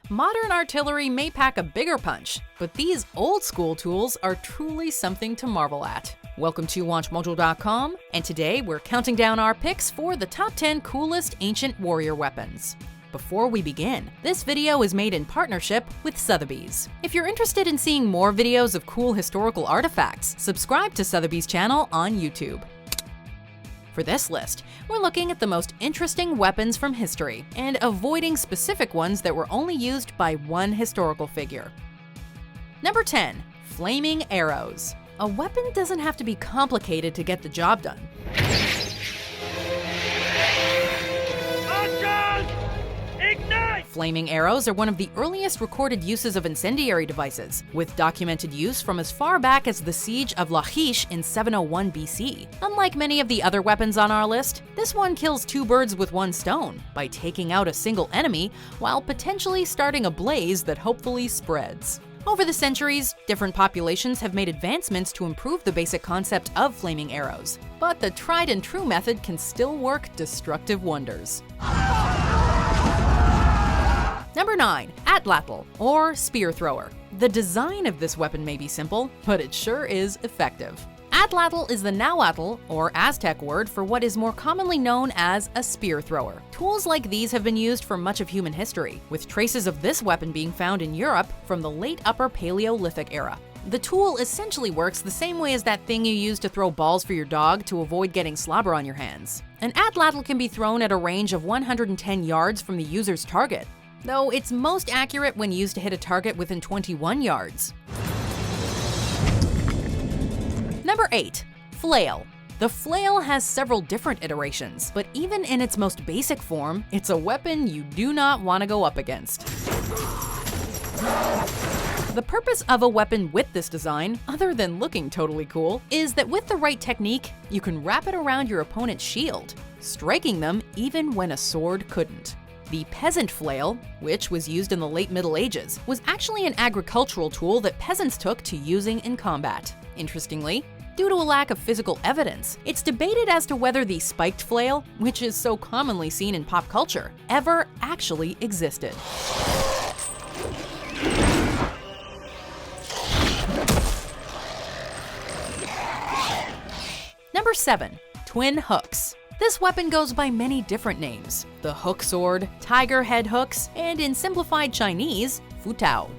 Modern artillery may pack a bigger punch, but these old-school tools are truly something to marvel at. Welcome to WatchMojo.com, and today we're counting down our picks for the top 10 coolest ancient warrior weapons. Before we begin, this video is made in partnership with Sotheby's. If you're interested in seeing more videos of cool historical artifacts, subscribe to Sotheby's channel on YouTube. For this list, we're looking at the most interesting weapons from history and avoiding specific ones that were only used by one historical figure. Number 10. Flaming arrows. A weapon doesn't have to be complicated to get the job done. Flaming arrows are one of the earliest recorded uses of incendiary devices, with documented use from as far back as the siege of Lachish in 701 BC. Unlike many of the other weapons on our list, this one kills two birds with one stone by taking out a single enemy while potentially starting a blaze that hopefully spreads. Over the centuries, different populations have made advancements to improve the basic concept of flaming arrows, but the tried and true method can still work destructive wonders. Number 9. Atlatl, or SpearThrower. The design of this weapon may be simple, but it sure is effective. Atlatl is the Nahuatl, or Aztec word for what is more commonly known as a spear thrower. Tools like these have been used for much of human history, with traces of this weapon being found in Europe from the late Upper Paleolithic era. The tool essentially works the same way as that thing you use to throw balls for your dog to avoid getting slobber on your hands. An atlatl can be thrown at a range of 110 yards from the user's target, though it's most accurate when used to hit a target within 21 yards. Number 8. Flail. The flail has several different iterations, but even in its most basic form, it's a weapon you do not want to go up against. The purpose of a weapon with this design, other than looking totally cool, is that with the right technique, you can wrap it around your opponent's shield, striking them even when a sword couldn't. The peasant flail, which was used in the late Middle Ages, was actually an agricultural tool that peasants took to using in combat. Interestingly, due to a lack of physical evidence, it's debated as to whether the spiked flail, which is so commonly seen in pop culture, ever actually existed. Number 7. Twin hooks. This weapon goes by many different names: the hook sword, tiger head hooks, and in simplified Chinese, futao.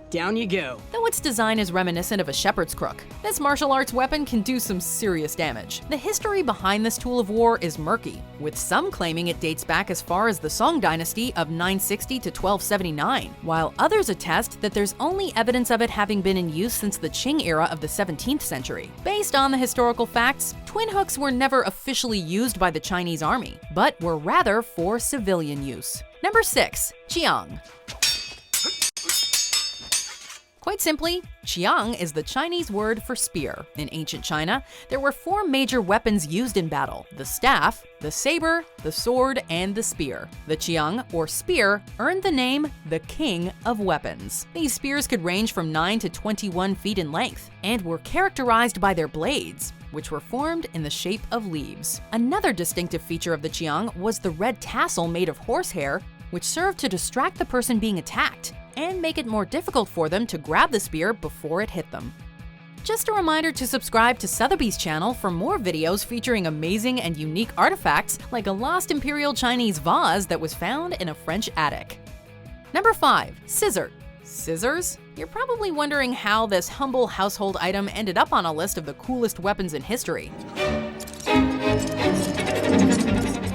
Down you go. Though its design is reminiscent of a shepherd's crook, this martial arts weapon can do some serious damage. The history behind this tool of war is murky, with some claiming it dates back as far as the Song dynasty of 960 to 1279, while others attest that there's only evidence of it having been in use since the Qiang era of the 17th century. Based on the historical facts, twin hooks were never officially used by the Chinese army, but were rather for civilian use. Number 6. Qiang. Quite simply, Qiang is the Chinese word for spear. In ancient China, there were 4 major weapons used in battle: the staff, the saber, the sword, and the spear. The Qiang, or spear, earned the name the King of Weapons. These spears could range from 9 to 21 feet in length, and were characterized by their blades, which were formed in the shape of leaves. Another distinctive feature of the Qiang was the red tassel made of horsehair, which served to distract the person being attacked and make it more difficult for them to grab the spear before it hit them. Just a reminder to subscribe to Sotheby's channel for more videos featuring amazing and unique artifacts like a lost Imperial Chinese vase that was found in a French attic. Number 5. Scissor. Scissors? You're probably wondering how this humble household item ended up on a list of the coolest weapons in history.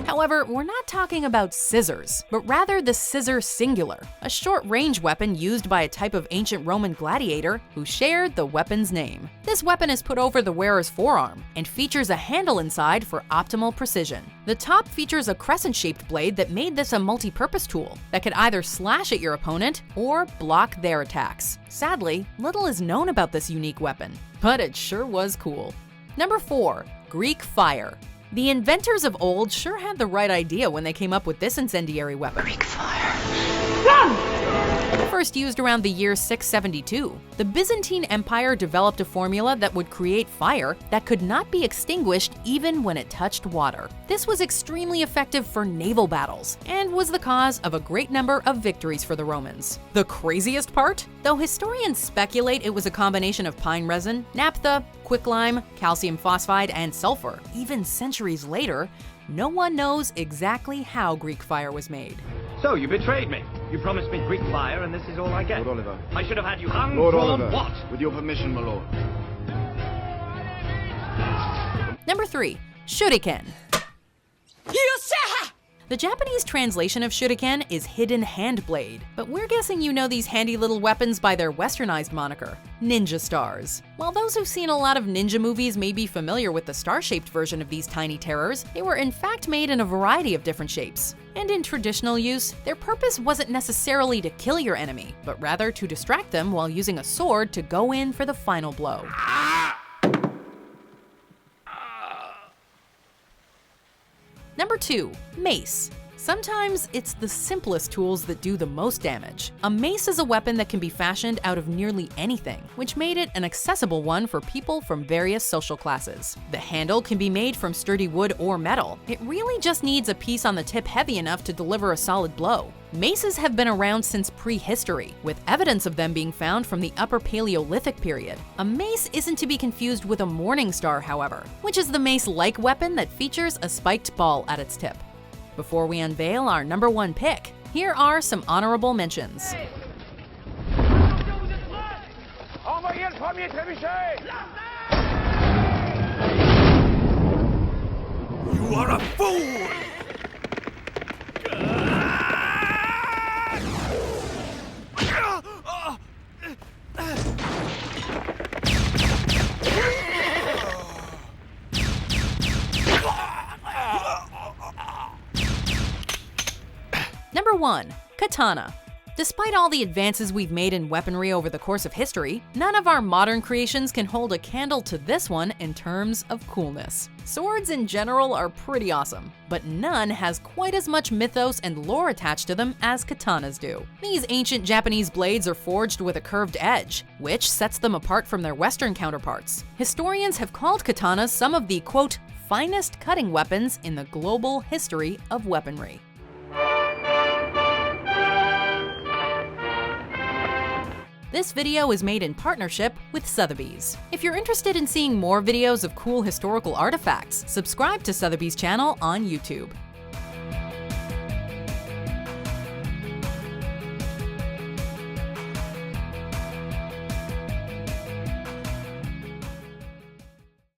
However, we're not talking about scissors, but rather the scissor singular, a short-range weapon used by a type of ancient Roman gladiator who shared the weapon's name. This weapon is put over the wearer's forearm and features a handle inside for optimal precision. The top features a crescent-shaped blade that made this a multi-purpose tool that could either slash at your opponent or block their attacks. Sadly, little is known about this unique weapon, but it sure was cool. Number 4. Greek fire. The inventors of old sure had the right idea when they came up with this incendiary weapon. Greek fire. Run! First used around the year 672, the Byzantine Empire developed a formula that would create fire that could not be extinguished even when it touched water. This was extremely effective for naval battles and was the cause of a great number of victories for the Romans. The craziest part? Though historians speculate it was a combination of pine resin, naphtha, quicklime, calcium phosphide, and sulfur, even centuries later, no one knows exactly how Greek fire was made. So, you betrayed me. You promised me Greek fire, and this is all I get. Lord Oliver. I should have had you hung Lord for Oliver. what? With your permission, my lord. Number 3. Shuriken. The Japanese translation of shuriken is hidden hand blade, but we're guessing you know these handy little weapons by their westernized moniker, ninja stars. While those who've seen a lot of ninja movies may be familiar with the star-shaped version of these tiny terrors, they were in fact made in a variety of different shapes. And in traditional use, their purpose wasn't necessarily to kill your enemy, but rather to distract them while using a sword to go in for the final blow. Number 2. Mace. Sometimes it's the simplest tools that do the most damage. A mace is a weapon that can be fashioned out of nearly anything, which made it an accessible one for people from various social classes. The handle can be made from sturdy wood or metal. It really just needs a piece on the tip heavy enough to deliver a solid blow. Maces have been around since prehistory, with evidence of them being found from the Upper Paleolithic period. A mace isn't to be confused with a morning star, however, which is the mace-like weapon that features a spiked ball at its tip. Before we unveil our number 1 pick, here are some honorable mentions. You are a fool! Number 1. Katana. Despite all the advances we've made in weaponry over the course of history, none of our modern creations can hold a candle to this one in terms of coolness. Swords in general are pretty awesome, but none has quite as much mythos and lore attached to them as katanas do. These ancient Japanese blades are forged with a curved edge, which sets them apart from their Western counterparts. Historians have called katanas some of the, quote, finest cutting weapons in the global history of weaponry. This video is made in partnership with Sotheby's. If you're interested in seeing more videos of cool historical artifacts, subscribe to Sotheby's channel on YouTube.